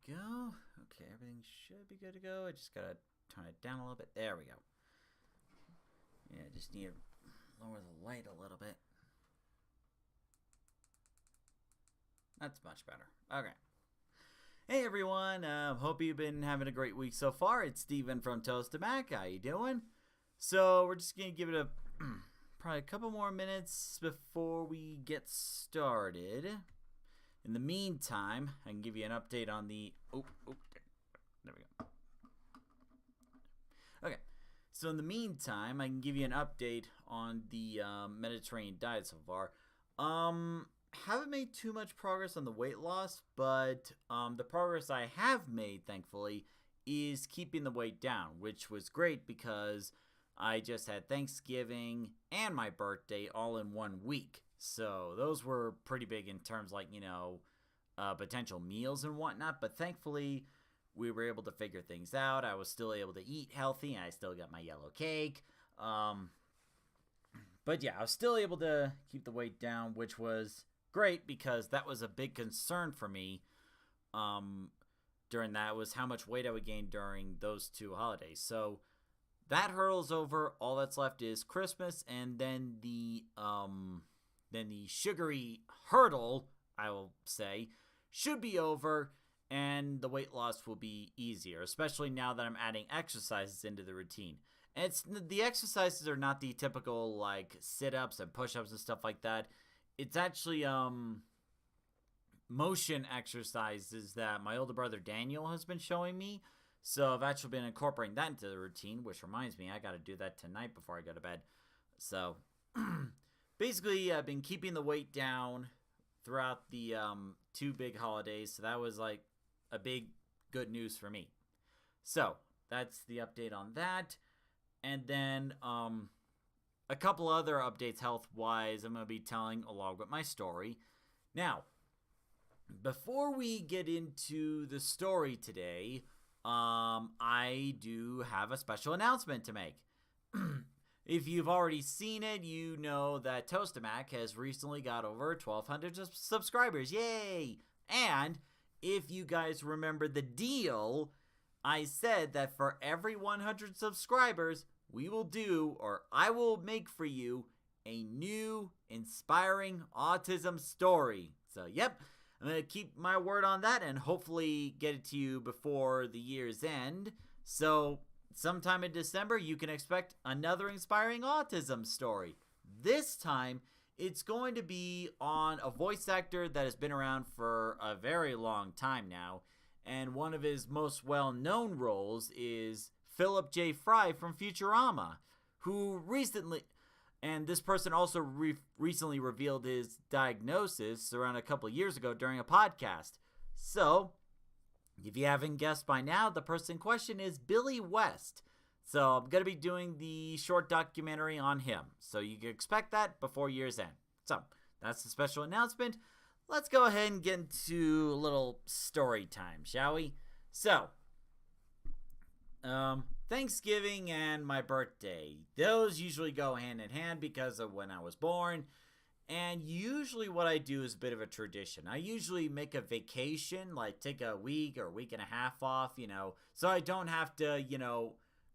go. Okay, everything should be good to go. I just gotta turn it down a little bit. There we go. Yeah, I just need to lower the light a little bit. That's much better. Okay. Hey everyone, hope you've been having a great week so far. It's Steven from Toast to Mac. How you doing? So we're just gonna give it a probably a couple more minutes before we get started. In the meantime, I can give you an update on the there we go. Okay, so in the meantime, I can give you an update on the Mediterranean diet so far. Haven't made too much progress on the weight loss, but the progress I have made, thankfully, is keeping the weight down, which was great because I just had Thanksgiving and my birthday all in 1 week. So those were pretty big in terms like, potential meals and whatnot. But thankfully, we were able to figure things out. I was still able to eat healthy, and I still got my yellow cake. But yeah, I was still able to keep the weight down, which was great because that was a big concern for me during that, was how much weight I would gain during those two holidays. So that hurdle's over. All that's left is Christmas, and then the sugary hurdle, I will say, should be over, and the weight loss will be easier, especially now that I'm adding exercises into the routine. And the exercises are not the typical like sit-ups and push-ups and stuff like that. It's actually motion exercises that my older brother Daniel has been showing me. So I've actually been incorporating that into the routine, which reminds me I got to do that tonight before I go to bed. So basically, I've been keeping the weight down throughout the two big holidays. So that was like a big good news for me. So that's the update on that. And then a couple other updates health-wise I'm going to be telling along with my story. Now, before we get into the story today, I do have a special announcement to make. If you've already seen it, you know that Toastamac has recently got over 1,200 subscribers. Yay! And if you guys remember the deal, I said that for every 100 subscribers, we will do, or I will make for you, a new inspiring autism story. So, yep, I'm going to keep my word on that and hopefully get it to you before the year's end. So, sometime in December, you can expect another inspiring autism story. This time, it's going to be on a voice actor that has been around for a very long time now. And one of his most well-known roles is Philip J. Fry from Futurama, who recently, and this person also recently revealed his diagnosis around a couple of years ago during a podcast. So, if you haven't guessed by now, the person in question is Billy West. So, I'm going to be doing the short documentary on him. So, you can expect that before year's end. So, that's the special announcement. Let's go ahead and get into a little story time, shall we? So, Thanksgiving and my birthday, those usually go hand in hand because of when I was born. And usually what I do is a bit of a tradition. I usually make a vacation, like take a week or a week and a half off, so I don't have to,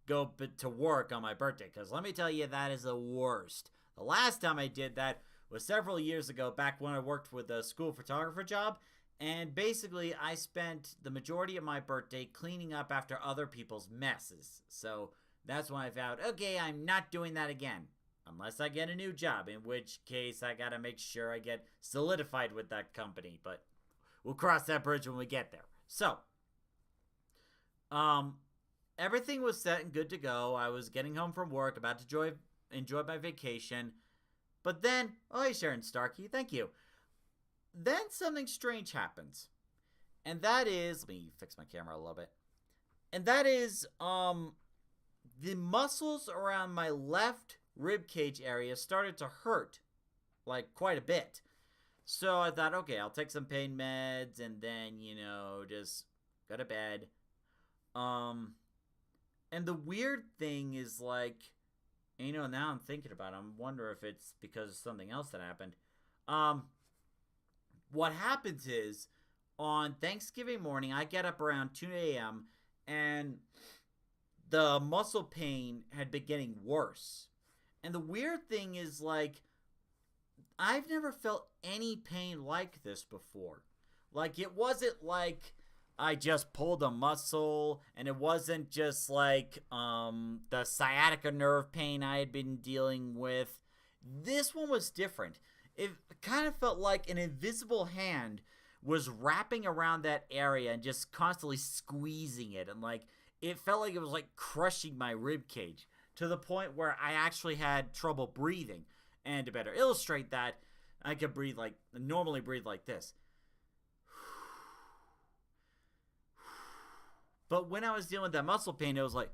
go to work on my birthday. Because let me tell you, that is the worst. The last time I did that was several years ago, back when I worked with a school photographer job. And basically, I spent the majority of my birthday cleaning up after other people's messes. So that's when I vowed, okay, I'm not doing that again. Unless I get a new job, in which case I gotta make sure I get solidified with that company. But we'll cross that bridge when we get there. So, everything was set and good to go. I was getting home from work, about to enjoy my vacation. But then, oh, hey, Sharon Starkey, thank you. Then something strange happens. And that is, let me fix my camera a little bit. And that is, the muscles around my left rib cage area started to hurt, like, quite a bit. So I thought, okay, I'll take some pain meds and then, just go to bed. And the weird thing is, like, now I'm thinking about it, I wonder if it's because of something else that happened. What happens is, on Thanksgiving morning, I get up around 2 a.m. and the muscle pain had been getting worse. And the weird thing is, like, I've never felt any pain like this before. Like, it wasn't like I just pulled a muscle, and it wasn't just like the sciatica nerve pain I had been dealing with. This one was different. It kind of felt like an invisible hand was wrapping around that area and just constantly squeezing it, and like it felt like it was like crushing my rib cage to the point where I actually had trouble breathing. And to better illustrate that, I could normally breathe like this. But when I was dealing with that muscle pain, it was like,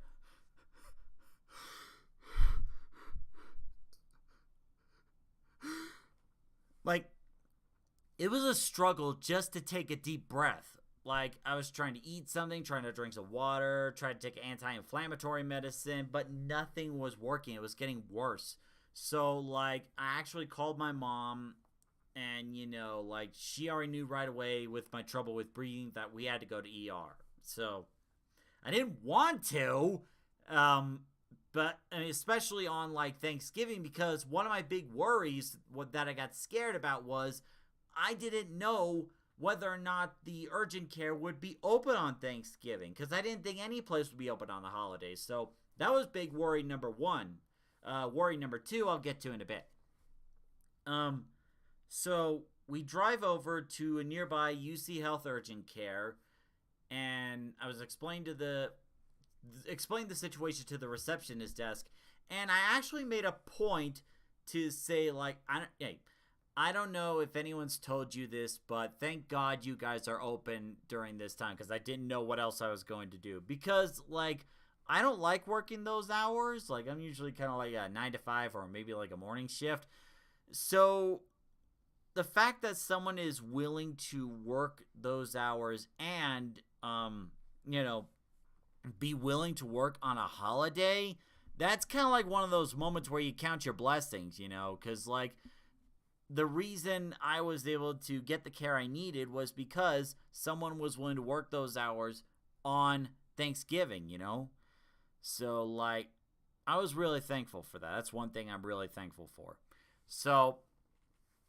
it was a struggle just to take a deep breath. Like, I was trying to eat something, trying to drink some water, trying to take anti-inflammatory medicine, but nothing was working. It was getting worse. So, like, I actually called my mom, and, she already knew right away with my trouble with breathing that we had to go to ER. So, I didn't want to, but especially on, like, Thanksgiving, because one of my big worries that I got scared about was I didn't know whether or not the urgent care would be open on Thanksgiving, because I didn't think any place would be open on the holidays. So, that was big worry number one. Worry number two, I'll get to in a bit. So we drive over to a nearby UC Health urgent care, and I was explained the situation to the receptionist desk, and I actually made a point to say, like, I don't know if anyone's told you this, but thank God you guys are open during this time, because I didn't know what else I was going to do. Because, like, I don't like working those hours. Like, I'm usually kind of like a 9 to 5 or maybe like a morning shift. So the fact that someone is willing to work those hours and, be willing to work on a holiday, that's kind of like one of those moments where you count your blessings, because, like, the reason I was able to get the care I needed was because someone was willing to work those hours on Thanksgiving, So, like, I was really thankful for that. That's one thing I'm really thankful for. So,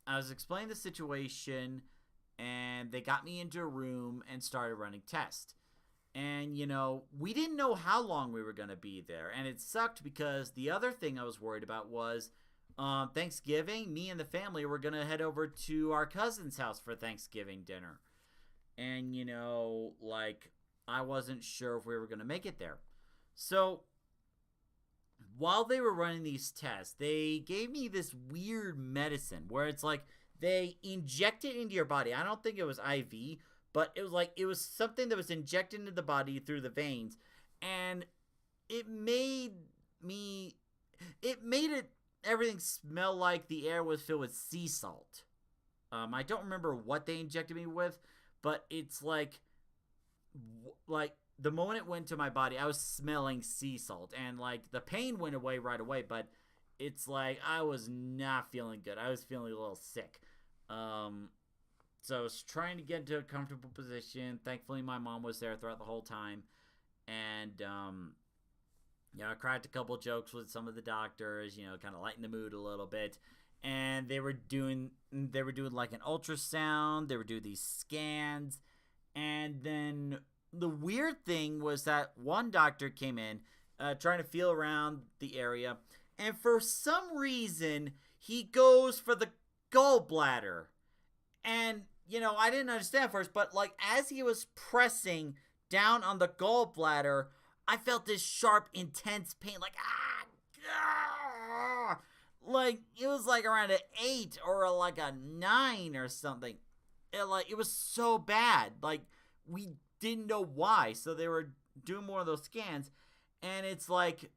I was explaining the situation, and they got me into a room and started running tests. And, we didn't know how long we were going to be there. And it sucked because the other thing I was worried about was Thanksgiving, me and the family were going to head over to our cousin's house for Thanksgiving dinner. And, I wasn't sure if we were going to make it there. So, while they were running these tests, they gave me this weird medicine where it's like they inject it into your body. I don't think it was IV, but it was something that was injected into the body through the veins, and it made everything smell like the air was filled with sea salt. I don't remember what they injected me with, but it's like the moment it went to my body, I was smelling sea salt, and like the pain went away right away, but it's like I was not feeling good. I was feeling a little sick. So I was trying to get into a comfortable position. Thankfully, my mom was there throughout the whole time, and I cracked a couple jokes with some of the doctors, kind of lighten the mood a little bit. And they were doing like an ultrasound. They were doing these scans, and then the weird thing was that one doctor came in trying to feel around the area, and for some reason he goes for the gallbladder. And I didn't understand at first, but like as he was pressing down on the gallbladder, I felt this sharp, intense pain, like like it was like around an 8 or like a 9 or something. It was so bad. Like, we didn't know why, so they were doing more of those scans, and it's like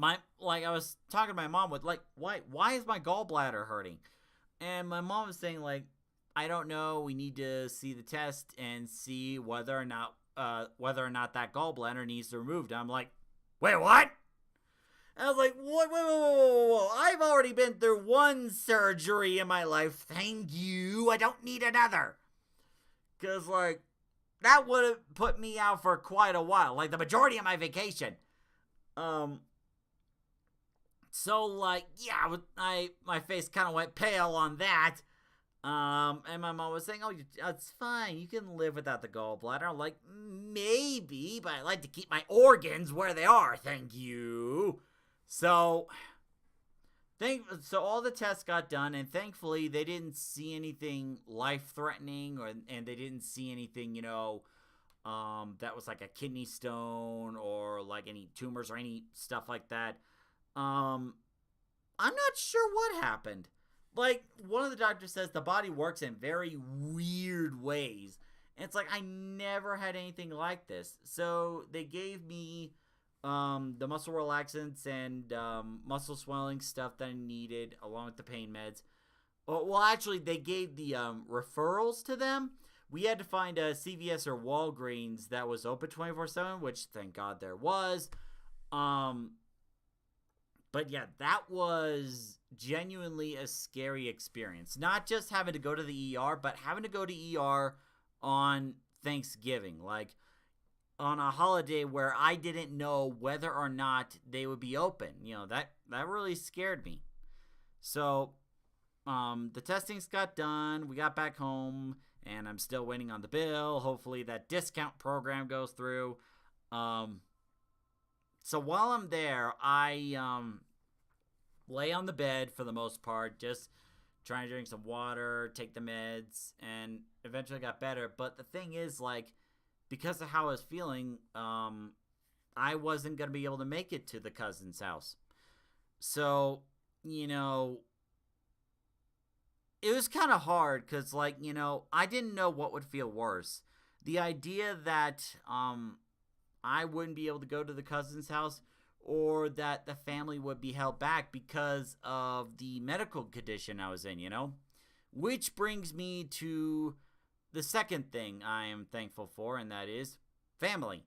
I was talking to my mom with like, why is my gallbladder hurting? And my mom was saying, like, I don't know, we need to see the test and see whether or not that gallbladder needs to be removed. And I'm like, wait, what? And I was like, whoa, I've already been through one surgery in my life, thank you, I don't need another. Because, like, that would have put me out for quite a while. Like, the majority of my vacation. So, like, yeah, my face kind of went pale on that. And my mom was saying, oh, it's fine. You can live without the gallbladder. I'm like, maybe, but I like to keep my organs where they are. Thank you. So all the tests got done, and thankfully they didn't see anything life-threatening, and they didn't see anything, that was like a kidney stone or like any tumors or any stuff like that. I'm not sure what happened. Like, one of the doctors says the body works in very weird ways. And it's like, I never had anything like this. So they gave me the muscle relaxants and muscle swelling stuff that I needed, along with the pain meds. Well, actually, they gave the referrals to them. We had to find a CVS or Walgreens that was open 24/7, which thank God there was. But yeah, that was genuinely a scary experience. Not just having to go to the ER, but having to go to ER on Thanksgiving. Like, on a holiday where I didn't know whether or not they would be open. That really scared me. So, the testings got done. We got back home, and I'm still waiting on the bill. Hopefully that discount program goes through. So while I'm there, I lay on the bed for the most part, just trying to drink some water, take the meds, and eventually got better. But the thing is, like, because of how I was feeling, I wasn't going to be able to make it to the cousin's house. So, it was kind of hard because, like, I didn't know what would feel worse. The idea that I wouldn't be able to go to the cousin's house, or that the family would be held back because of the medical condition I was in, Which brings me to the second thing I am thankful for, and that is family.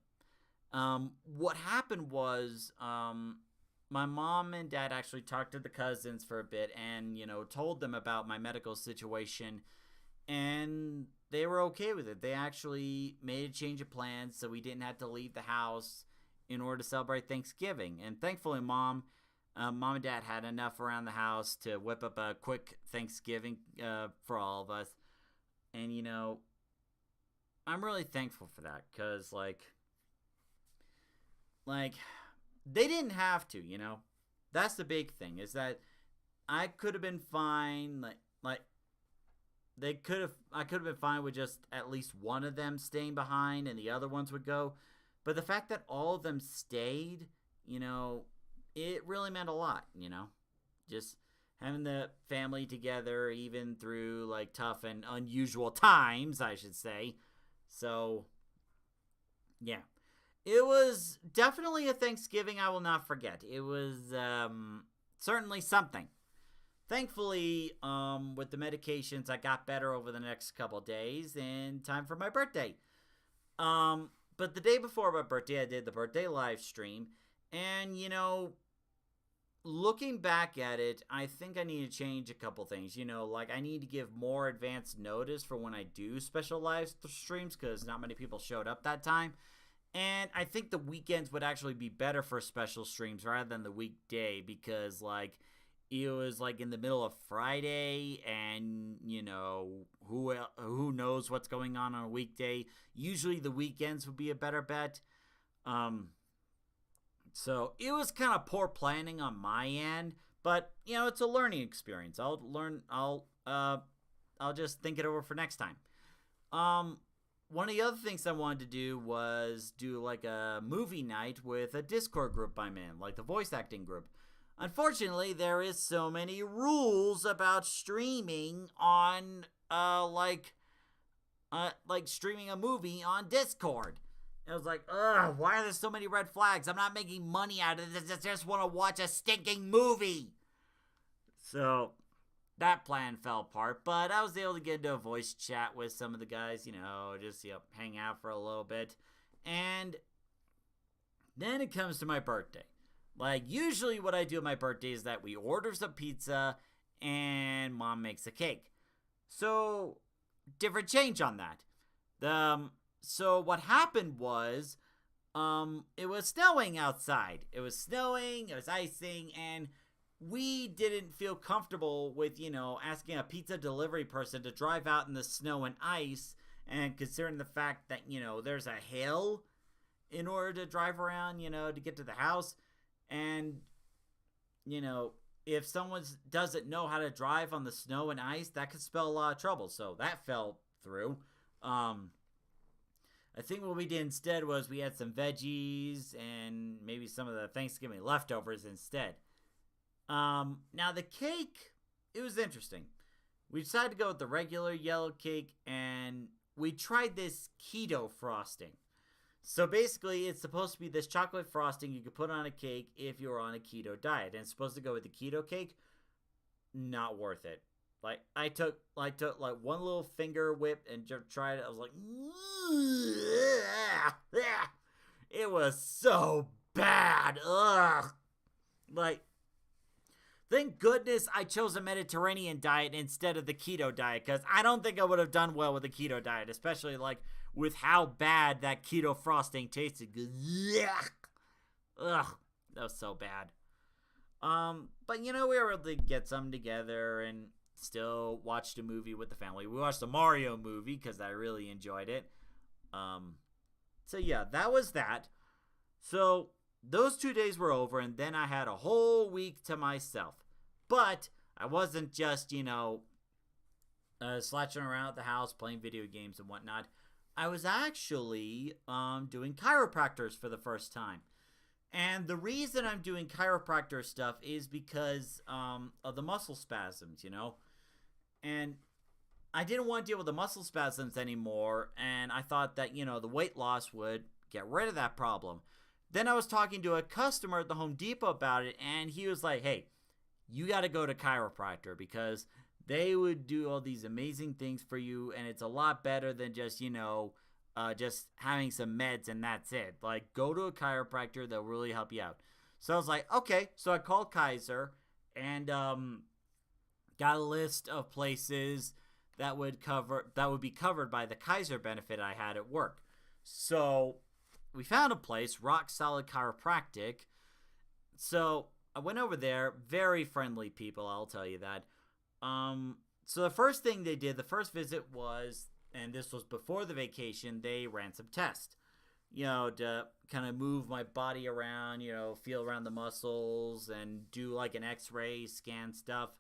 What happened was my mom and dad actually talked to the cousins for a bit and, told them about my medical situation, and they were okay with it. They actually made a change of plans so we didn't have to leave the house in order to celebrate Thanksgiving. And thankfully, mom and dad had enough around the house to whip up a quick Thanksgiving for all of us. And, I'm really thankful for that because, like, they didn't have to, That's the big thing, is that I could have been fine, I could have been fine with just at least one of them staying behind and the other ones would go. But the fact that all of them stayed, it really meant a lot, Just having the family together, even through, like, tough and unusual times, I should say. So, yeah. It was definitely a Thanksgiving I will not forget. It was certainly something. Thankfully, with the medications, I got better over the next couple days in time for my birthday. But the day before my birthday, I did the birthday live stream. And, looking back at it, I think I need to change a couple things. I need to give more advance notice for when I do special live streams because not many people showed up that time. And I think the weekends would actually be better for special streams rather than the weekday because, like, it was, like, in the middle of Friday and, who knows what's going on a weekday. Usually the weekends would be a better bet. So it was kind of poor planning on my end, but, it's a learning experience. I'll just think it over for next time. One of the other things I wanted to do was do, like, a movie night with a Discord group I'm in, like the voice acting group. Unfortunately, there is so many rules about streaming on, streaming a movie on Discord. And I was like, ugh, why are there so many red flags? I'm not making money out of this. I just want to watch a stinking movie. So that plan fell apart, but I was able to get into a voice chat with some of the guys, just, hang out for a little bit. And then it comes to my birthday. Like, usually what I do on my birthday is that we order some pizza and mom makes a cake. So, different change on that. So what happened was, it was snowing outside. It was snowing, it was icing, and we didn't feel comfortable with, asking a pizza delivery person to drive out in the snow and ice, and considering the fact that, there's a hill in order to drive around, to get to the house. And, if someone doesn't know how to drive on the snow and ice, that could spell a lot of trouble. So that fell through. I think what we did instead was we had some veggies and maybe some of the Thanksgiving leftovers instead. Now the cake, it was interesting. We decided to go with the regular yellow cake, and we tried this keto frosting. So basically, it's supposed to be this chocolate frosting you could put on a cake if you're on a keto diet. And it's supposed to go with the keto cake. Not worth it. Like, I took like one little finger whip and just tried it. I was like, it was so bad. Ugh. Like, thank goodness I chose a Mediterranean diet instead of the keto diet, because I don't think I would have done well with the keto diet, especially like with how bad that keto frosting tasted. Ugh, that was so bad. But we were able to get some together and still watched a movie with the family. We watched the Mario movie because I really enjoyed it. So yeah, that was that. So those 2 days were over, and then I had a whole week to myself. But I wasn't just, slouching around at the house playing video games and whatnot. I was actually doing chiropractors for the first time. And the reason I'm doing chiropractor stuff is because of the muscle spasms, And I didn't want to deal with the muscle spasms anymore, and I thought that, the weight loss would get rid of that problem. Then I was talking to a customer at the Home Depot about it, and he was like, hey, you got to go to chiropractor because they would do all these amazing things for you, and it's a lot better than just, just having some meds and that's it. Like, go to a chiropractor, they'll really help you out. So I was like, okay. So I called Kaiser and got a list of places that would be covered by the Kaiser benefit I had at work. So we found a place, Rock Solid Chiropractic. So I went over there, very friendly people, I'll tell you that. So the first thing they did, the first visit was, and this was before the vacation, they ran some tests, to kind of move my body around, feel around the muscles and do like an x-ray scan stuff.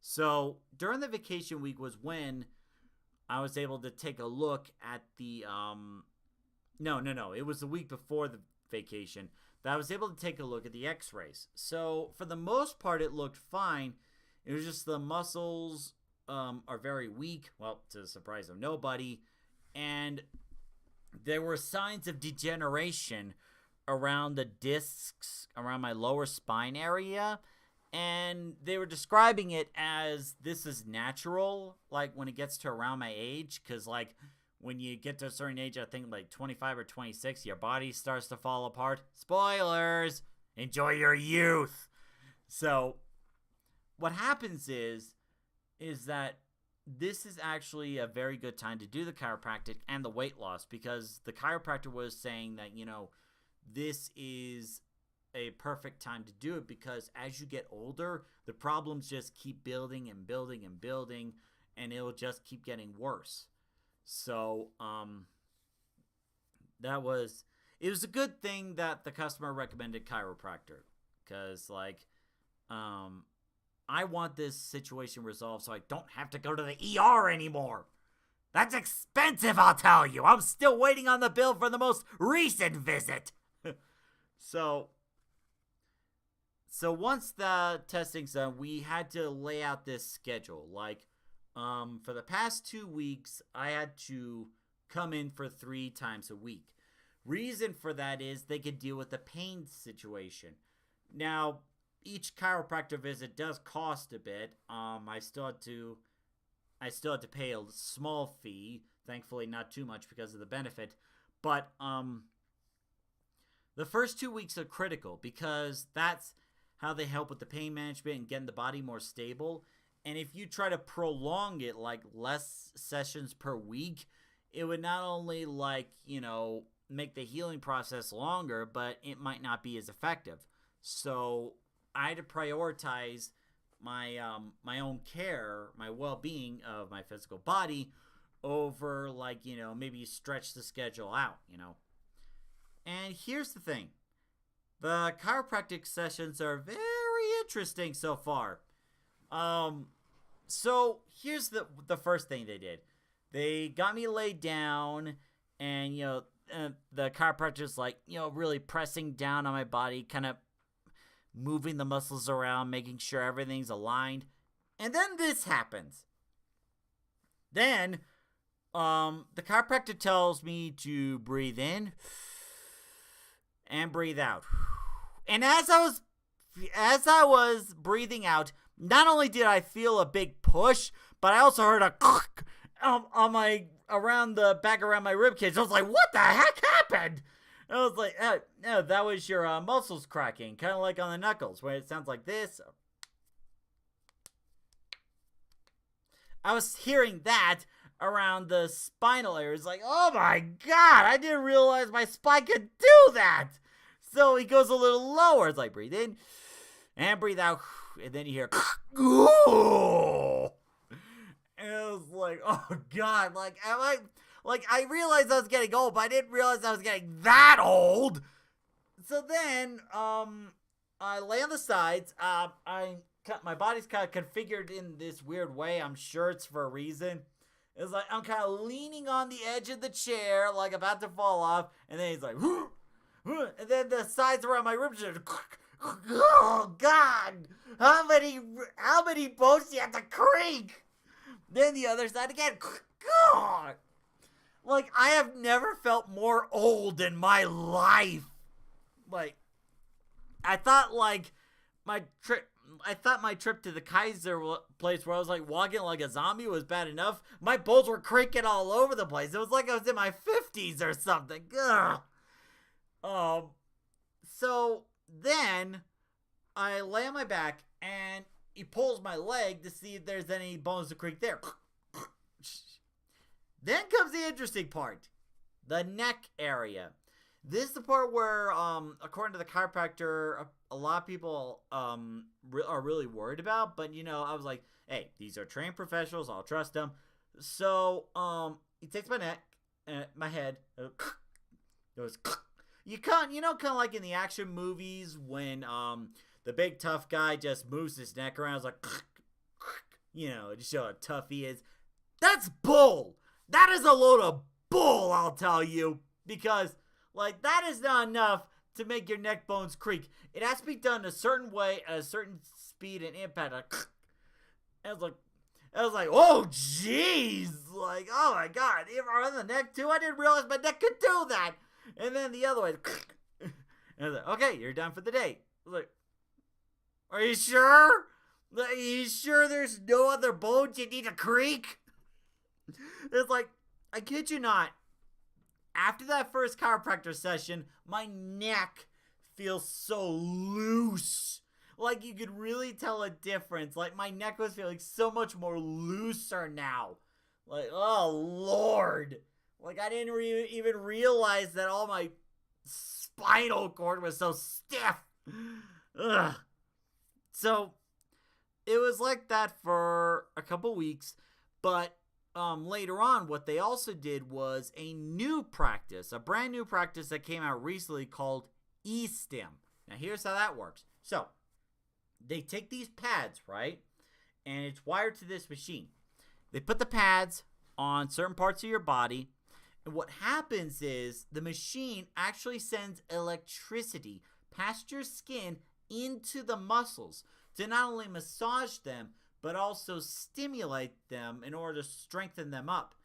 So during the vacation week was when I was able to take a look at the, no, it was the week before the vacation that I was able to take a look at the x-rays. So for the most part, it looked fine. It was just the muscles are very weak, well, to the surprise of nobody, and there were signs of degeneration around the discs, around my lower spine area, and they were describing it as this is natural, like when it gets to around my age, because like when you get to a certain age, I think like 25 or 26, your body starts to fall apart. Spoilers! Enjoy your youth! So what happens is that this is actually a very good time to do the chiropractic and the weight loss, because the chiropractor was saying that, this is a perfect time to do it, because as you get older, the problems just keep building and building and building, and it'll just keep getting worse. So, it was a good thing that the customer recommended chiropractor, because I want this situation resolved so I don't have to go to the ER anymore. That's expensive, I'll tell you. I'm still waiting on the bill for the most recent visit. So once the testing's done, we had to lay out this schedule. For the past 2 weeks, I had to come in for 3 times a week. Reason for that is they could deal with the pain situation. Now, each chiropractor visit does cost a bit. I still had to pay a small fee. Thankfully, not too much because of the benefit. But the first 2 weeks are critical because that's how they help with the pain management and getting the body more stable. And if you try to prolong it, like less sessions per week, it would not only make the healing process longer, but it might not be as effective. So I had to prioritize my my own care, my well-being of my physical body over maybe stretch the schedule out. And here's the thing. The chiropractic sessions are very interesting so far. So here's the first thing they did. They got me laid down, and the chiropractor's really pressing down on my body, kind of moving the muscles around, making sure everything's aligned. And then this happens. Then the chiropractor tells me to breathe in and breathe out. And as I was breathing out, not only did I feel a big push, but I also heard a on my around my rib cage. I was like, "What the heck happened?" And I was like, "No, that was your muscles cracking, kind of like on the knuckles, where it sounds like this." I was hearing that around the spinal area. It's like, "Oh my god, I didn't realize my spine could do that." So he goes a little lower. It's like, breathe in and breathe out. And then you hear, and it was like, oh god, I realized I was getting old, but I didn't realize I was getting that old. So then, I lay on the sides. My body's kind of configured in this weird way. I'm sure it's for a reason. It's like I'm kind of leaning on the edge of the chair, like about to fall off, and then he's like, and then the sides around my ribs are. Oh god! How many bones do you have to creak? Then the other side again. God! Like, I have never felt more old in my life. Like, I thought my trip to the Kaiser place where I was walking like a zombie was bad enough. My bones were creaking all over the place. It was like I was in my 50s or something. Ugh. So then I lay on my back and he pulls my leg to see if there's any bones to creak there. Then comes the interesting part. The neck area. This is the part where, according to the chiropractor, a lot of people are really worried about. But, I was like, hey, these are trained professionals. I'll trust them. So, he takes my neck, my head. It goes, kind of like in the action movies when, the big tough guy just moves his neck around. It's like, to show how tough he is. That's bull. That is a load of bull, I'll tell you. Because, that is not enough to make your neck bones creak. It has to be done a certain way, at a certain speed and impact. I was like, oh, jeez. Oh, my God. On the neck, too? I didn't realize my neck could do that. And then the other way. And I was like, okay, you're done for the day. I was like, are you sure? Are you sure there's no other bones you need to creak? It's like, I kid you not. After that first chiropractor session, my neck feels so loose. You could really tell a difference. My neck was feeling so much more looser now. Oh, Lord. I didn't even realize that all my spinal cord was so stiff. Ugh. So, it was like that for a couple weeks, but later on, what they also did was a new practice, a brand new practice that came out recently called E-Stim. Now, here's how that works. So, they take these pads, right, and it's wired to this machine. They put the pads on certain parts of your body, and what happens is the machine actually sends electricity past your skin into the muscles to not only massage them, but also stimulate them in order to strengthen them up.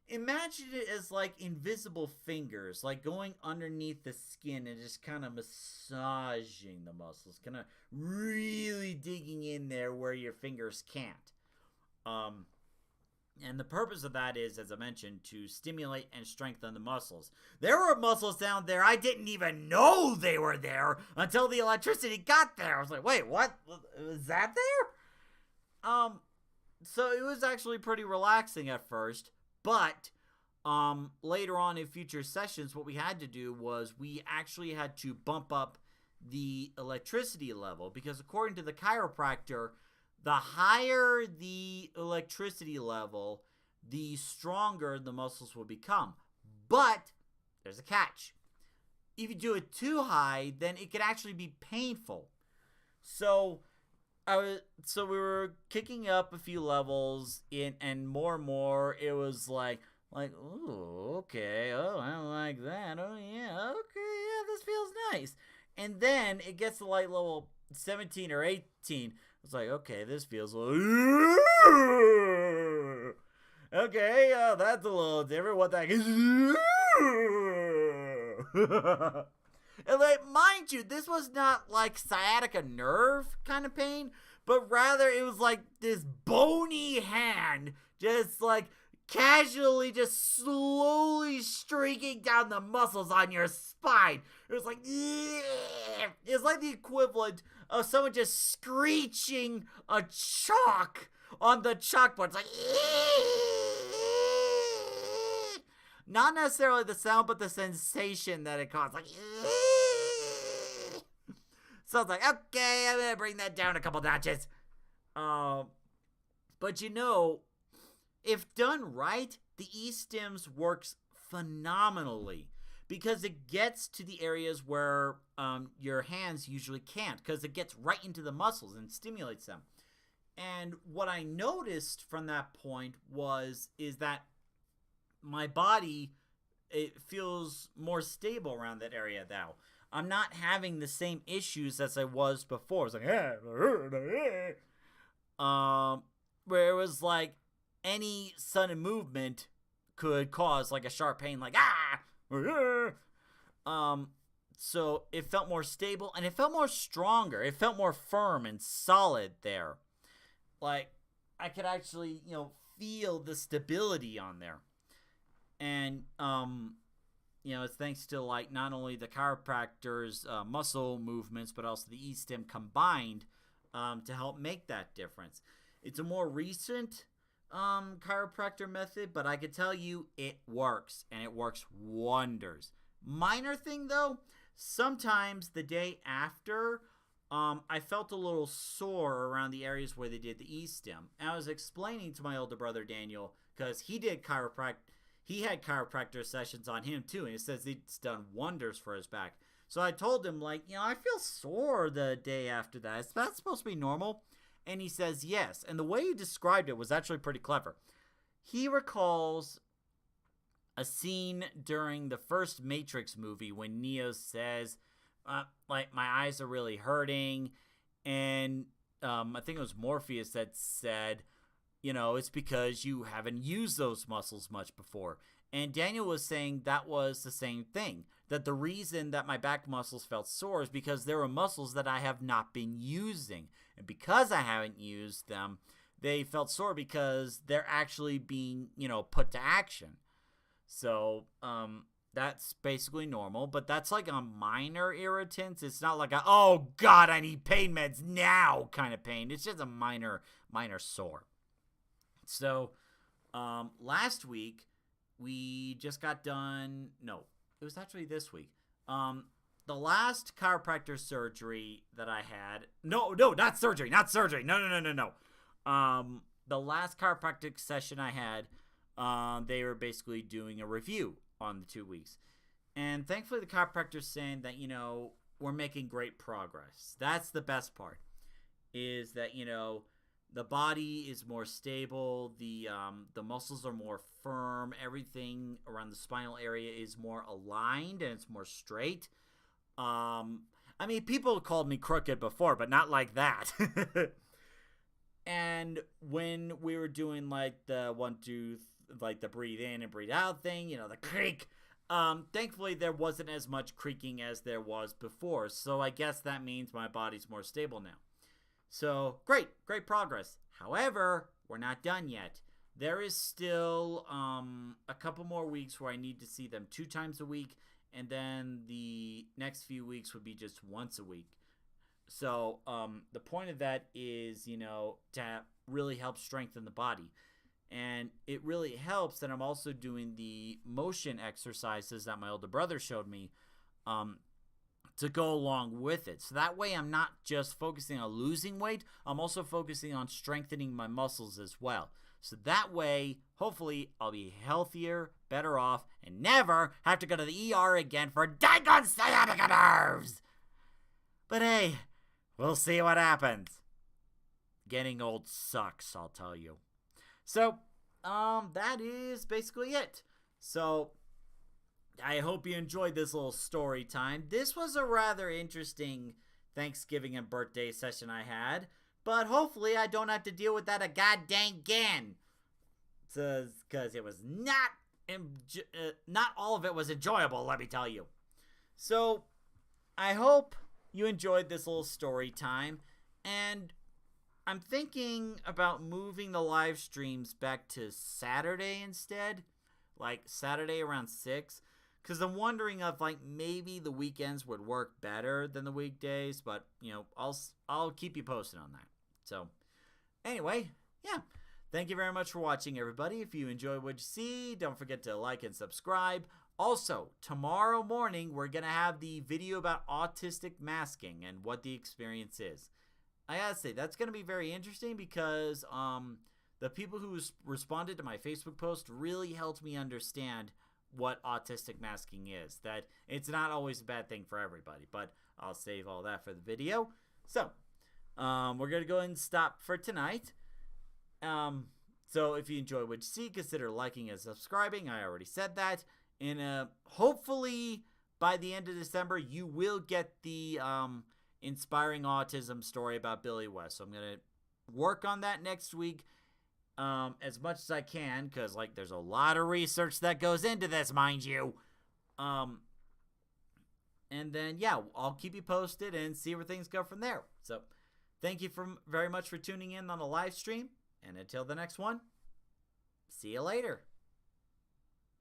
Imagine it as invisible fingers, going underneath the skin and just kind of massaging the muscles, kind of really digging in there where your fingers can't. And the purpose of that is, as I mentioned, to stimulate and strengthen the muscles. There were muscles down there I didn't even know they were there until the electricity got there. I was like, wait, what? Was that there? So it was actually pretty relaxing at first, but Later on in future sessions, what we had to do was we actually had to bump up the electricity level, because according to the chiropractor, the higher the electricity level, the stronger the muscles will become. But there's a catch. If you do it too high, then it could actually be painful. So we were kicking up a few levels in, and more it was like, ooh, okay, oh, I don't like that, oh yeah, okay, yeah, this feels nice. And then it gets to like level 17 or 18. It's like, okay, this feels a little, okay, that's a little different. What the heck is and like, mind you, this was not like sciatica nerve kind of pain, but rather it was like this bony hand just like casually, just slowly streaking down the muscles on your spine. It was like, it was like the equivalent of someone just screeching a chalk on the chalkboard. It's like, not necessarily the sound, but the sensation that it caused. Like, so I was like, okay, I'm going to bring that down a couple notches. But you know, if done right, the E-Stims works phenomenally, because it gets to the areas where your hands usually can't, because it gets right into the muscles and stimulates them. And what I noticed from that point is that my body, it feels more stable around that area now. I'm not having the same issues as I was before. It's like, where it was like any sudden movement could cause like a sharp pain, like so it felt more stable, and it felt more stronger. It felt more firm and solid there. Like, I could actually, feel the stability on there. And, it's thanks to, like, not only the chiropractor's muscle movements, but also the E-Stim combined to help make that difference. It's a more recent chiropractor method, but I can tell you it works, and it works wonders. Minor thing, though, sometimes the day after, I felt a little sore around the areas where they did the E-Stim. And I was explaining to my older brother Daniel, because he had chiropractor sessions on him too, and he says it's done wonders for his back. So I told him, like, I feel sore the day after that. Is that supposed to be normal? And he says yes. And the way he described it was actually pretty clever. He recalls a scene during the first Matrix movie when Neo says, like, my eyes are really hurting. And I think it was Morpheus that said, it's because you haven't used those muscles much before. And Daniel was saying that was the same thing. That the reason that my back muscles felt sore is because there were muscles that I have not been using. And because I haven't used them, they felt sore because they're actually being, put to action. So, that's basically normal, but that's like a minor irritant. It's not like oh God, I need pain meds now kind of pain. It's just a minor sore. So, last week we just got done. No, it was actually this week. The last chiropractor surgery that I had. No, not surgery. No. The last chiropractic session I had, they were basically doing a review on the 2 weeks. And thankfully the chiropractor's saying that, we're making great progress. That's the best part, is that, the body is more stable, the muscles are more firm, everything around the spinal area is more aligned and it's more straight. People called me crooked before, but not like that. And when we were doing like the 1, 2, like the breathe in and breathe out thing, the creak, thankfully there wasn't as much creaking as there was before. So I guess that means my body's more stable now. So great progress. However, we're not done yet. There is still a couple more weeks where I need to see them 2 times a week, and then the next few weeks would be just once a week. So the point of that is, to really help strengthen the body. And it really helps that I'm also doing the motion exercises that my older brother showed me to go along with it. So that way I'm not just focusing on losing weight, I'm also focusing on strengthening my muscles as well. So that way, hopefully, I'll be healthier, better off, and never have to go to the ER again for daggone sciatica nerves. But hey, we'll see what happens. Getting old sucks, I'll tell you. So, that is basically it. So, I hope you enjoyed this little story time. This was a rather interesting Thanksgiving and birthday session I had. But hopefully I don't have to deal with that a goddamn again. Because it was not all of it was enjoyable, let me tell you. So, I hope you enjoyed this little story time. And I'm thinking about moving the live streams back to Saturday instead. Like Saturday around 6. Because I'm wondering if like maybe the weekends would work better than the weekdays. But, you know, I'll keep you posted on that. So, anyway, yeah. Thank you very much for watching, everybody. If you enjoyed what you see, don't forget to like and subscribe. Also, tomorrow morning, we're going to have the video about autistic masking and what the experience is. I gotta say, that's going to be very interesting because the people who responded to my Facebook post really helped me understand what autistic masking is. That it's not always a bad thing for everybody, but I'll save all that for the video. So, we're going to go ahead and stop for tonight. So if you enjoy what you see, consider liking and subscribing. I already said that. And hopefully by the end of December, you will get the inspiring autism story about Billy West. So I'm going to work on that next week as much as I can, because like there's a lot of research that goes into this, mind you. And then, yeah, I'll keep you posted and see where things go from there. So thank you very much for tuning in on the live stream. And until the next one, see you later.